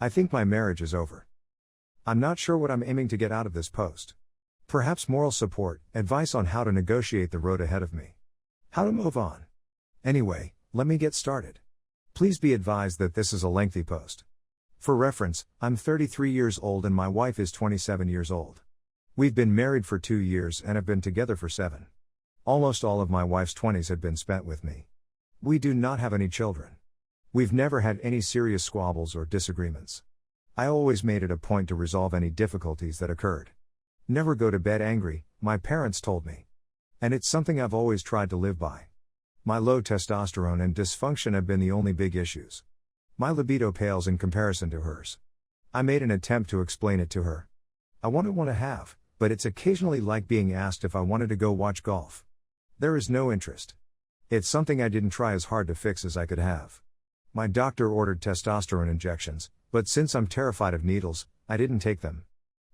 I think my marriage is over. I'm not sure what I'm aiming to get out of this post. Perhaps moral support, advice on how to negotiate the road ahead of me. How to move on. Anyway, let me get started. Please be advised that this is a lengthy post. For reference, I'm 33 years old and my wife is 27 years old. We've been married for 2 years and have been together for 7. Almost all of my wife's 20s had been spent with me. We do not have any children. We've never had any serious squabbles or disagreements. I always made it a point to resolve any difficulties that occurred. Never go to bed angry, my parents told me. And it's something I've always tried to live by. My low testosterone and dysfunction have been the only big issues. My libido pales in comparison to hers. I made an attempt to explain it to her. I want to have, but it's occasionally like being asked if I wanted to go watch golf. There is no interest. It's something I didn't try as hard to fix as I could have. My doctor ordered testosterone injections, but since I'm terrified of needles, I didn't take them.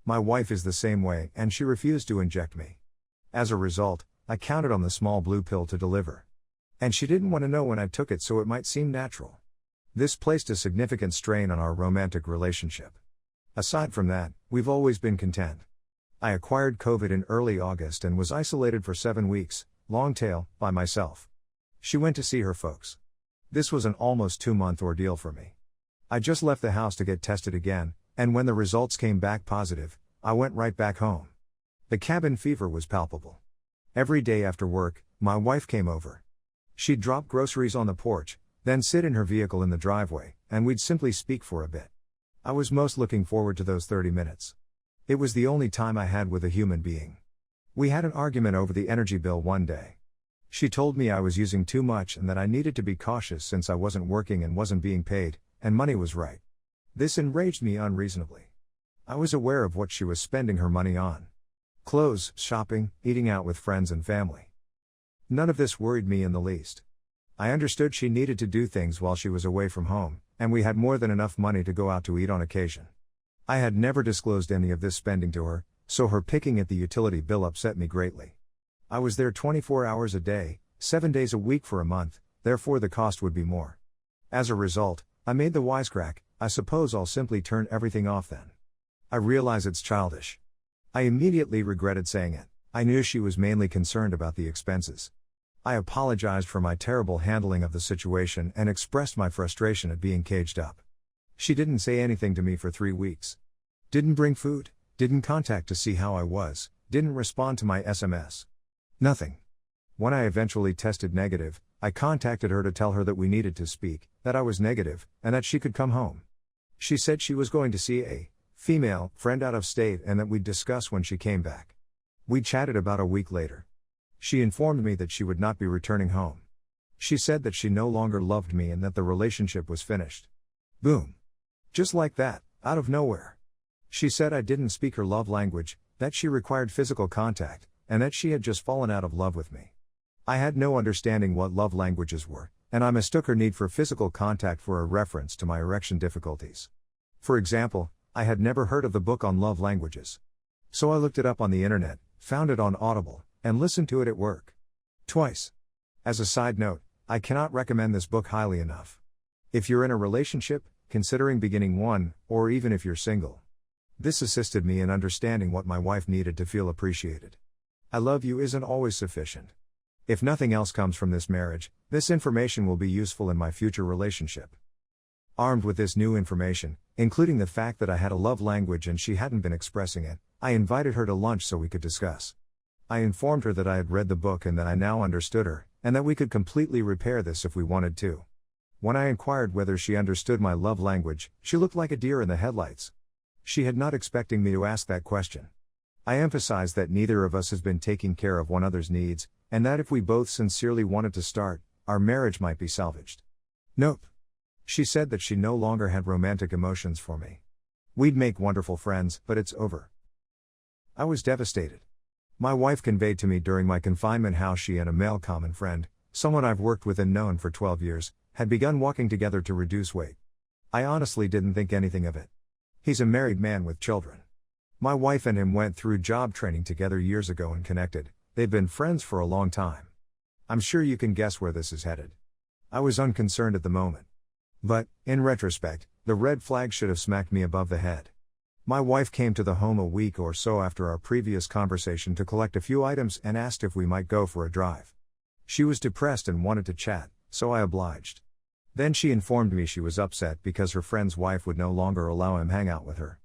My wife is the same way and she refused to inject me. As a result, I counted on the small blue pill to deliver. And she didn't want to know when I took it so it might seem natural. This placed a significant strain on our romantic relationship. Aside from that, we've always been content. I acquired COVID in early August and was isolated for 7 weeks, long tail, by myself. She went to see her folks. This was an almost 2-month ordeal for me. I just left the house to get tested again, and when the results came back positive, I went right back home. The cabin fever was palpable. Every day after work, my wife came over. She'd drop groceries on the porch, then sit in her vehicle in the driveway, and we'd simply speak for a bit. I was most looking forward to those 30 minutes. It was the only time I had with a human being. We had an argument over the energy bill one day. She told me I was using too much and that I needed to be cautious since I wasn't working and wasn't being paid, and money was right. This enraged me unreasonably. I was aware of what she was spending her money on. Clothes, shopping, eating out with friends and family. None of this worried me in the least. I understood she needed to do things while she was away from home, and we had more than enough money to go out to eat on occasion. I had never disclosed any of this spending to her, so her picking at the utility bill upset me greatly. I was there 24 hours a day, 7 days a week for a month, therefore the cost would be more. As a result, I made the wisecrack, I suppose I'll simply turn everything off then. I realize it's childish. I immediately regretted saying it. I knew she was mainly concerned about the expenses. I apologized for my terrible handling of the situation and expressed my frustration at being caged up. She didn't say anything to me for 3 weeks. Didn't bring food, didn't contact to see how I was, didn't respond to my SMS. Nothing. When I eventually tested negative, I contacted her to tell her that we needed to speak, that I was negative, and that she could come home. She said she was going to see a female friend out of state and that we'd discuss when she came back. We chatted about a week later. She informed me that she would not be returning home. She said that she no longer loved me and that the relationship was finished. Boom. Just like that, out of nowhere. She said I didn't speak her love language, that she required physical contact, and that she had just fallen out of love with me. I had no understanding what love languages were, and I mistook her need for physical contact for a reference to my erection difficulties. For example, I had never heard of the book on love languages. So I looked it up on the internet, found it on Audible, and listened to it at work. Twice. As a side note, I cannot recommend this book highly enough. If you're in a relationship, considering beginning one, or even if you're single. This assisted me in understanding what my wife needed to feel appreciated. I love you isn't always sufficient. If nothing else comes from this marriage, this information will be useful in my future relationship. Armed with this new information, including the fact that I had a love language and she hadn't been expressing it, I invited her to lunch so we could discuss. I informed her that I had read the book and that I now understood her, and that we could completely repair this if we wanted to. When I inquired whether she understood my love language, she looked like a deer in the headlights. She had not expecting me to ask that question. I emphasized that neither of us has been taking care of one another's needs, and that if we both sincerely wanted to start, our marriage might be salvaged. Nope. She said that she no longer had romantic emotions for me. We'd make wonderful friends, but it's over. I was devastated. My wife conveyed to me during my confinement how she and a male common friend, someone I've worked with and known for 12 years, had begun walking together to reduce weight. I honestly didn't think anything of it. He's a married man with children. My wife and him went through job training together years ago and connected. They've been friends for a long time. I'm sure you can guess where this is headed. I was unconcerned at the moment. But, in retrospect, the red flag should have smacked me above the head. My wife came to the home a week or so after our previous conversation to collect a few items and asked if we might go for a drive. She was depressed and wanted to chat, so I obliged. Then she informed me she was upset because her friend's wife would no longer allow him hang out with her.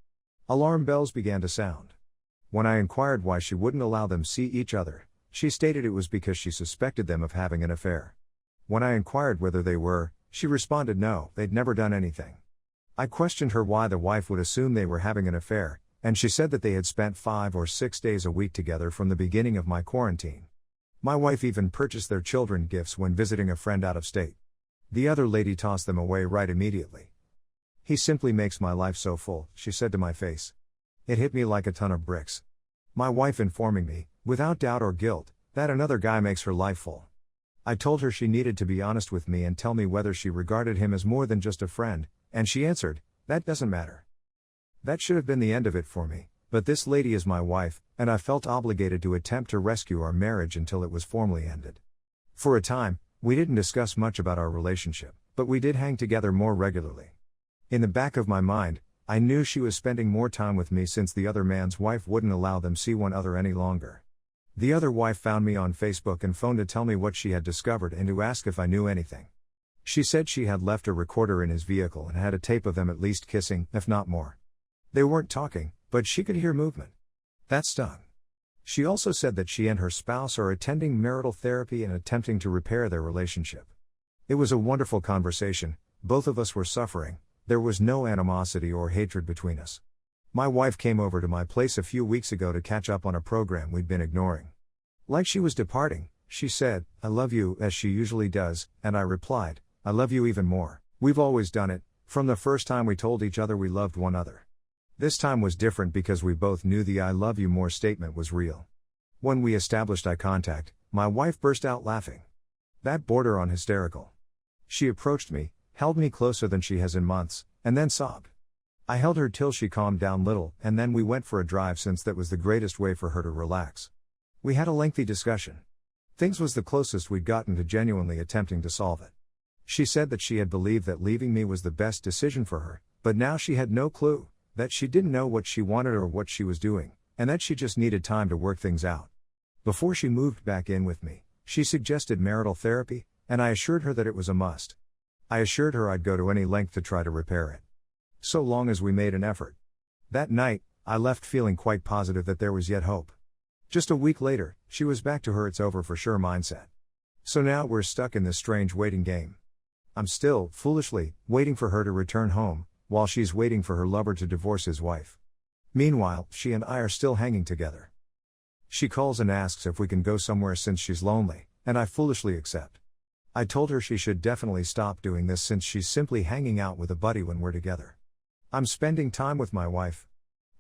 Alarm bells began to sound. When I inquired why she wouldn't allow them see each other, she stated it was because she suspected them of having an affair. When I inquired whether they were, she responded no, they'd never done anything. I questioned her why the wife would assume they were having an affair, and she said that they had spent 5 or 6 days a week together from the beginning of my quarantine. My wife even purchased their children gifts when visiting a friend out of state. The other lady tossed them away right immediately. He simply makes my life so full, she said to my face. It hit me like a ton of bricks. My wife informing me, without doubt or guilt, that another guy makes her life full. I told her she needed to be honest with me and tell me whether she regarded him as more than just a friend, and she answered, that doesn't matter. That should have been the end of it for me, but this lady is my wife, and I felt obligated to attempt to rescue our marriage until it was formally ended. For a time, we didn't discuss much about our relationship, but we did hang together more regularly. In the back of my mind, I knew she was spending more time with me since the other man's wife wouldn't allow them see one another any longer. The other wife found me on Facebook and phoned to tell me what she had discovered and to ask if I knew anything. She said she had left a recorder in his vehicle and had a tape of them at least kissing, if not more. They weren't talking, but she could hear movement. That stung. She also said that she and her spouse are attending marital therapy and attempting to repair their relationship. It was a wonderful conversation, both of us were suffering, there was no animosity or hatred between us. My wife came over to my place a few weeks ago to catch up on a program we'd been ignoring. Like she was departing, she said, I love you, as she usually does, and I replied, I love you even more. We've always done it, from the first time we told each other we loved one another. This time was different because we both knew the I love you more statement was real. When we established eye contact, my wife burst out laughing. That bordered on hysterical. She approached me, held me closer than she has in months, and then sobbed. I held her till she calmed down little, and then we went for a drive since that was the greatest way for her to relax. We had a lengthy discussion. Things was the closest we'd gotten to genuinely attempting to solve it. She said that she had believed that leaving me was the best decision for her, but now she had no clue, that she didn't know what she wanted or what she was doing, and that she just needed time to work things out. Before she moved back in with me, she suggested marital therapy, and I assured her that it was a must. I assured her I'd go to any length to try to repair it. So long as we made an effort. That night, I left feeling quite positive that there was yet hope. Just a week later, she was back to her it's over for sure mindset. So now we're stuck in this strange waiting game. I'm still, foolishly, waiting for her to return home, while she's waiting for her lover to divorce his wife. Meanwhile, she and I are still hanging together. She calls and asks if we can go somewhere since she's lonely, and I foolishly accept. I told her she should definitely stop doing this since she's simply hanging out with a buddy when we're together. I'm spending time with my wife.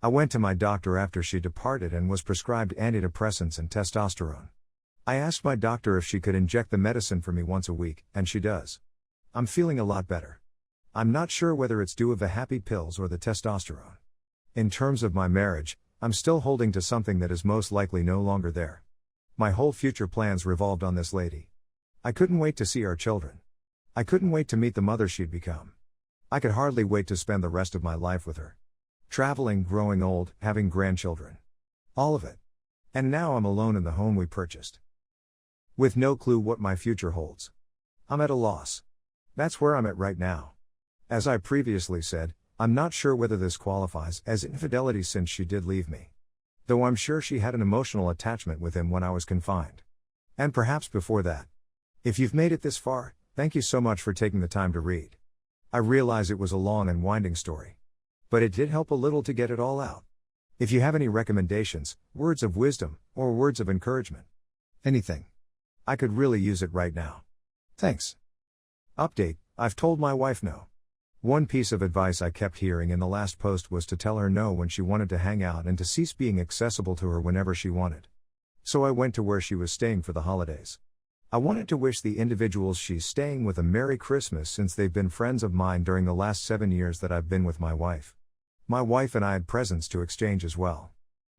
I went to my doctor after she departed and was prescribed antidepressants and testosterone. I asked my doctor if she could inject the medicine for me once a week, and she does. I'm feeling a lot better. I'm not sure whether it's due of the happy pills or the testosterone. In terms of my marriage, I'm still holding to something that is most likely no longer there. My whole future plans revolved on this lady. I couldn't wait to see our children. I couldn't wait to meet the mother she'd become. I could hardly wait to spend the rest of my life with her. Traveling, growing old, having grandchildren. All of it. And now I'm alone in the home we purchased. With no clue what my future holds. I'm at a loss. That's where I'm at right now. As I previously said, I'm not sure whether this qualifies as infidelity since she did leave me. Though I'm sure she had an emotional attachment with him when I was confined. And perhaps before that. If you've made it this far, thank you so much for taking the time to read. I realize it was a long and winding story. But it did help a little to get it all out. If you have any recommendations, words of wisdom, or words of encouragement. Anything. I could really use it right now. Thanks. Update, I've told my wife no. One piece of advice I kept hearing in the last post was to tell her no when she wanted to hang out and to cease being accessible to her whenever she wanted. So I went to where she was staying for the holidays. I wanted to wish the individuals she's staying with a Merry Christmas since they've been friends of mine during the last 7 years that I've been with my wife. My wife and I had presents to exchange as well.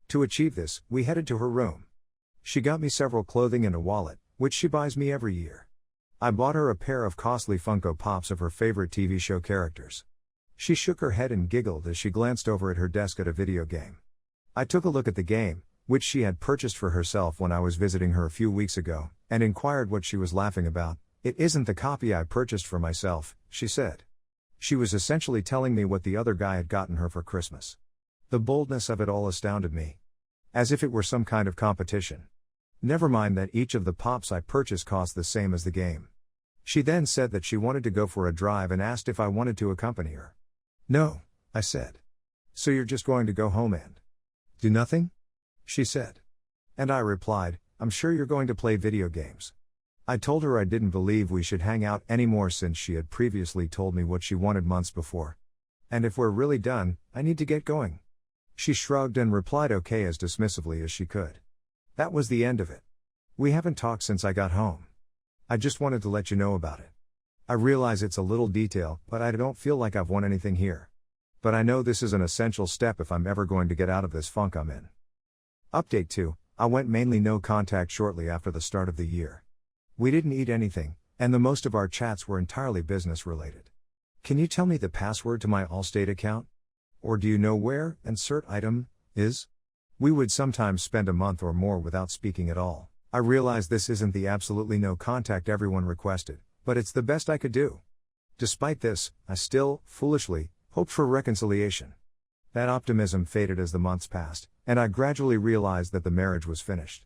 To achieve this, we headed to her room. She got me several clothing and a wallet, which she buys me every year. I bought her a pair of costly Funko Pops of her favorite TV show characters. She shook her head and giggled as she glanced over at her desk at a video game. I took a look at the game, which she had purchased for herself when I was visiting her a few weeks ago, and inquired what she was laughing about. "It isn't the copy I purchased for myself," she said. She was essentially telling me what the other guy had gotten her for Christmas. The boldness of it all astounded me. As if it were some kind of competition. Never mind that each of the pops I purchased cost the same as the game. She then said that she wanted to go for a drive and asked if I wanted to accompany her. "No," I said. "So you're just going to go home and do nothing?" she said. And I replied, "I'm sure you're going to play video games." I told her I didn't believe we should hang out anymore since she had previously told me what she wanted months before. And if we're really done, I need to get going. She shrugged and replied okay as dismissively as she could. That was the end of it. We haven't talked since I got home. I just wanted to let you know about it. I realize it's a little detail, but I don't feel like I've won anything here. But I know this is an essential step if I'm ever going to get out of this funk I'm in. Update 2, I went mainly no contact shortly after the start of the year. We didn't eat anything, and the most of our chats were entirely business related. Can you tell me the password to my Allstate account? Or do you know where insert item is? We would sometimes spend a month or more without speaking at all. I realize this isn't the absolutely no contact everyone requested, but it's the best I could do. Despite this, I still, foolishly, hoped for reconciliation. That optimism faded as the months passed, and I gradually realized that the marriage was finished.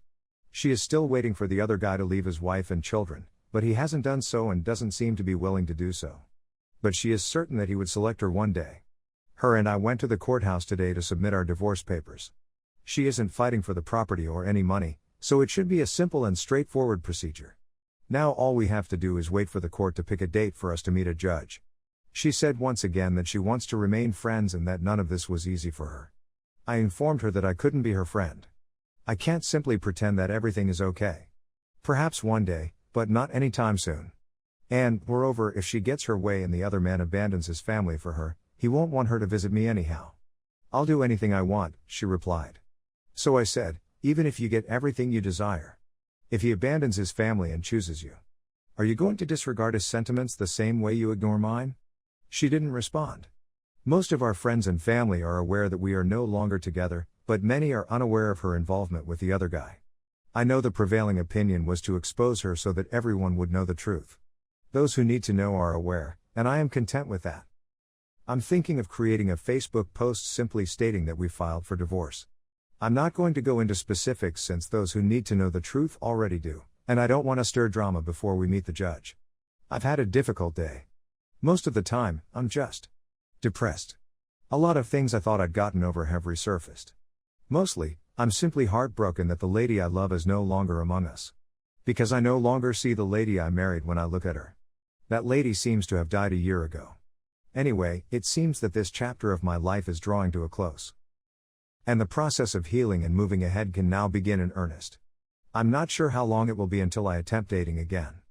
She is still waiting for the other guy to leave his wife and children, but he hasn't done so and doesn't seem to be willing to do so. But she is certain that he would select her one day. Her and I went to the courthouse today to submit our divorce papers. She isn't fighting for the property or any money, so it should be a simple and straightforward procedure. Now all we have to do is wait for the court to pick a date for us to meet a judge. She said once again that she wants to remain friends and that none of this was easy for her. I informed her that I couldn't be her friend. I can't simply pretend that everything is okay. Perhaps one day, but not anytime soon. And, moreover, if she gets her way and the other man abandons his family for her, he won't want her to visit me anyhow. I'll do anything I want, she replied. So I said, even if you get everything you desire. If he abandons his family and chooses you, are you going to disregard his sentiments the same way you ignore mine? She didn't respond. Most of our friends and family are aware that we are no longer together, but many are unaware of her involvement with the other guy. I know the prevailing opinion was to expose her so that everyone would know the truth. Those who need to know are aware, and I am content with that. I'm thinking of creating a Facebook post simply stating that we filed for divorce. I'm not going to go into specifics since those who need to know the truth already do, and I don't want to stir drama before we meet the judge. I've had a difficult day. Most of the time, I'm just depressed. A lot of things I thought I'd gotten over have resurfaced. Mostly, I'm simply heartbroken that the lady I love is no longer among us. Because I no longer see the lady I married when I look at her. That lady seems to have died a year ago. Anyway, it seems that this chapter of my life is drawing to a close. And the process of healing and moving ahead can now begin in earnest. I'm not sure how long it will be until I attempt dating again.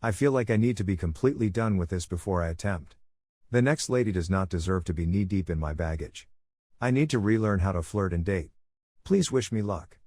I feel like I need to be completely done with this before I attempt. The next lady does not deserve to be knee-deep in my baggage. I need to relearn how to flirt and date. Please wish me luck.